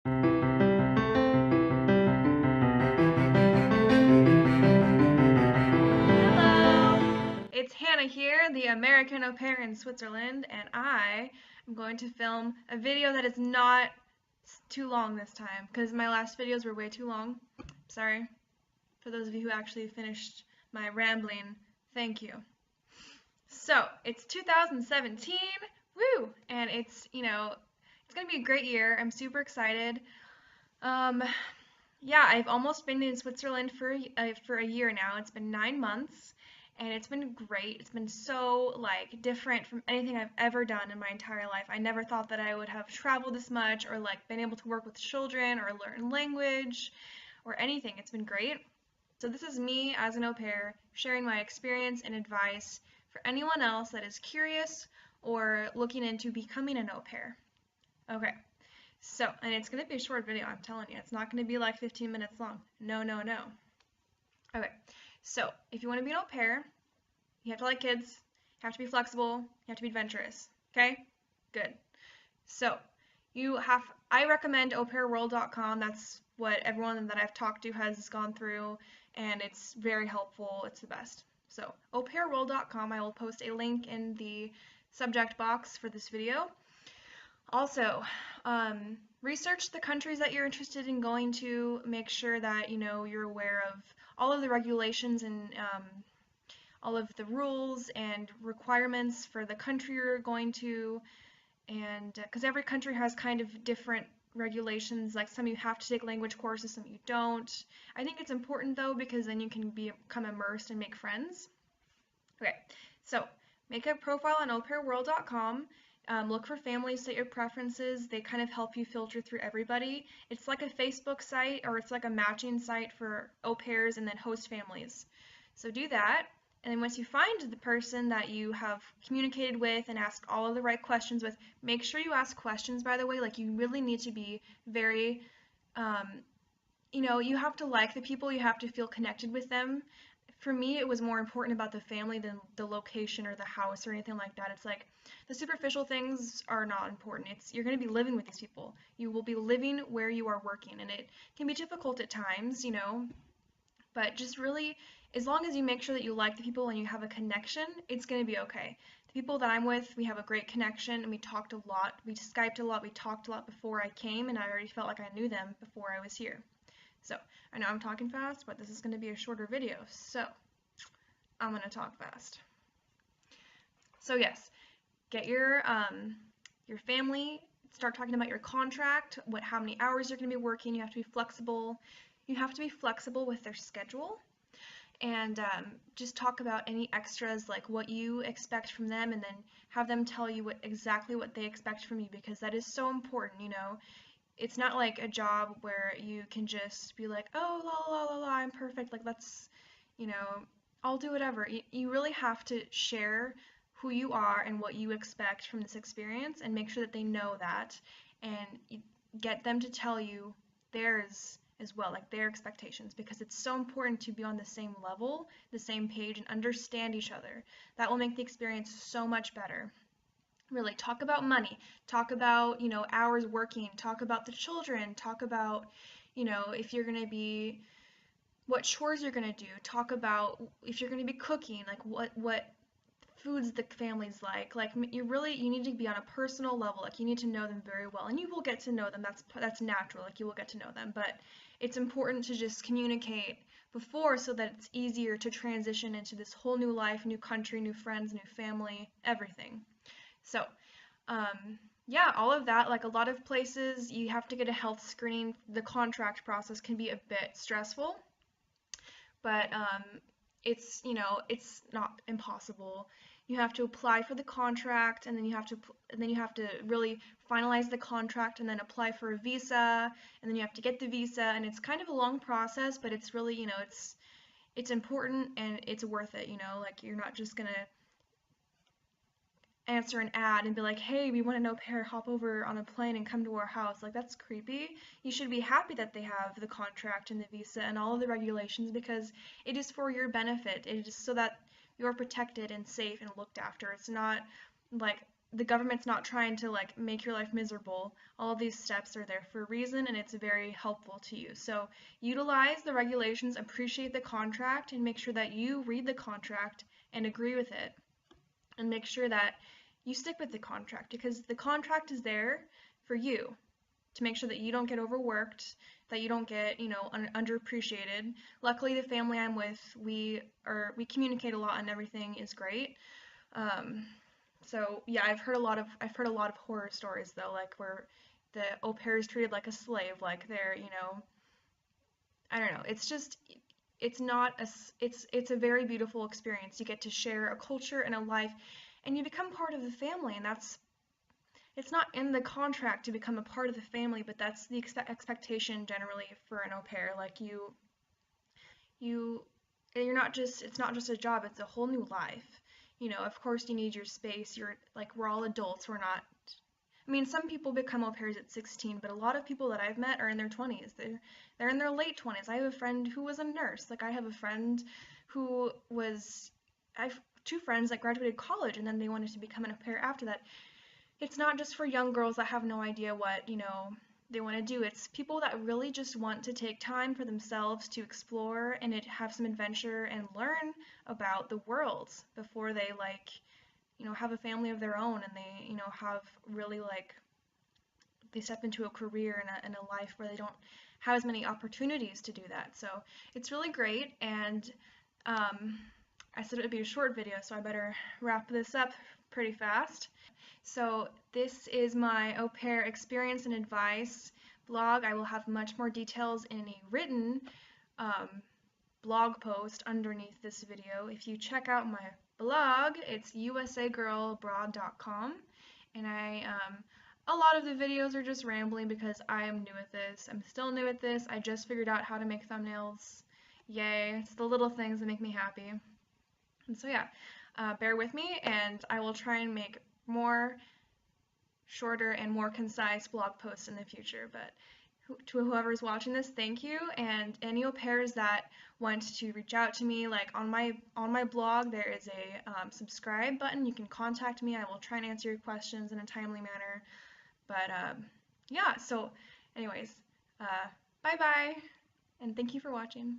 Hello, it's Hannah here, the American au pair in Switzerland, and I am going to film a video that is not too long this time because my last videos were way too long. Sorry for those of you who actually finished my rambling. Thank you. So, it's 2017, woo! And it's gonna be a great year. I'm super excited. Um, yeah, I've almost been in Switzerland for a year now. It's been 9 months, and it's been great. It's been so like different from anything I've ever done in my entire life. I never thought that I would have traveled this much, or like been able to work with children, or learn language, or anything. It's been great. So this is me as an au pair sharing my experience and advice for anyone else that is curious or looking into becoming an au pair. Okay. So, and it's going to be a short video, I'm telling you. It's not going to be like 15 minutes long. No, no, no. Okay, so if you want to be an au pair, you have to like kids, you have to be flexible, you have to be adventurous. Okay? Good. So, I recommend aupairworld.com. That's what everyone that I've talked to has gone through, and it's very helpful. It's the best. So, aupairworld.com, I will post a link in the subject box for this video. Also, research the countries that you're interested in going to. Make sure that you're aware of all of the regulations and all of the rules and requirements for the country you're going to, and because every country has kind of different regulations. Like some you have to take language courses, some you don't. I think it's important though because then you can become immersed and make friends. Okay, so make a profile on aupairworld.com. Look for families, set your preferences. They kind of help you filter through everybody. It's like a Facebook site or it's like a matching site for au pairs and then host families. So do that. And then once you find the person that you have communicated with and ask all of the right questions with, make sure you ask questions, by the way. Like you really need to be very, you have to like the people, you have to feel connected with them. For me, it was more important about the family than the location or the house or anything like that. It's like the superficial things are not important. You're going to be living with these people. You will be living where you are working, and it can be difficult at times, but just really, as long as you make sure that you like the people and you have a connection, it's going to be okay. The people that I'm with, we have a great connection, and we talked a lot. We Skyped a lot. We talked a lot before I came, and I already felt like I knew them before I was here. So, I know I'm talking fast, but this is going to be a shorter video, so I'm going to talk fast. So yes, get your family, start talking about your contract, how many hours you're going to be working. You have to be flexible. You have to be flexible with their schedule, and just talk about any extras, like what you expect from them, and then have them tell you exactly what they expect from you, because that is so important. It's not like a job where you can just be like, oh, la la la la, I'm perfect. Like, you know, I'll do whatever. You really have to share who you are and what you expect from this experience and make sure that they know that, and you get them to tell you theirs as well, like their expectations, because it's so important to be on the same level, the same page, and understand each other. That will make the experience so much better. Really talk about money, talk about hours working, talk about the children, talk about if you're going to be what chores you're going to do, talk about if you're going to be cooking, like what foods the family's like you need to be on a personal level. Like you need to know them very well, and you will get to know them. That's natural. Like you will get to know them, but it's important to just communicate before so that it's easier to transition into this whole new life, new country, new friends, new family, everything. So, yeah, all of that, like a lot of places, you have to get a health screening. The contract process can be a bit stressful, but it's not impossible. You have to apply for the contract, and then you have to really finalize the contract, and then apply for a visa, and then you have to get the visa, and it's kind of a long process, but it's really, it's important and it's worth it. Like you're not just gonna answer an ad and be like, hey, we want an au pair, hop over on a plane and come to our house. Like, that's creepy. You should be happy that they have the contract and the visa and all of the regulations, because it is for your benefit. It is so that you're protected and safe and looked after. It's not like the government's not trying to like make your life miserable. All of these steps are there for a reason and it's very helpful to you. So utilize the regulations, appreciate the contract, and make sure that you read the contract and agree with it. And make sure that you stick with the contract because the contract is there for you to make sure that you don't get overworked, that you don't get, underappreciated. Luckily, the family I'm with, we communicate a lot and everything is great. Um, so yeah, I've heard a lot of horror stories though, like where the au pair is treated like a slave, like they're, I don't know. It's just it's not a it's a very beautiful experience. You get to share a culture and a life, and you become part of the family, and that's it's not in the contract to become a part of the family, but that's the expectation generally for an au pair. Like you you're not just it's not just a job, it's a whole new life. Of course you need your space. You're like we're all adults. We're not I mean, some people become au pairs at 16, but a lot of people that I've met are in their 20s. They're in their late 20s. I have a friend who was a nurse. Like I have a friend who was I've two friends that graduated college and then they wanted to become an au pair after that. It's not just for young girls that have no idea what, they want to do. It's people that really just want to take time for themselves to explore and have some adventure and learn about the world before they have a family of their own and they, have really they step into a career and a life where they don't have as many opportunities to do that. So it's really great and I said it would be a short video, so I better wrap this up pretty fast. So this is my au pair experience and advice blog. I will have much more details in a written blog post underneath this video. If you check out my blog, it's usagirlabroad.com, and a lot of the videos are just rambling because I am new at this. I'm still new at this. I just figured out how to make thumbnails. Yay, it's the little things that make me happy. And so yeah, bear with me and I will try and make more shorter and more concise blog posts in the future. But to whoever's watching this, thank you. And any au pairs that want to reach out to me, like on my blog, there is a subscribe button. You can contact me. I will try and answer your questions in a timely manner. But yeah, so anyways, bye bye, and thank you for watching.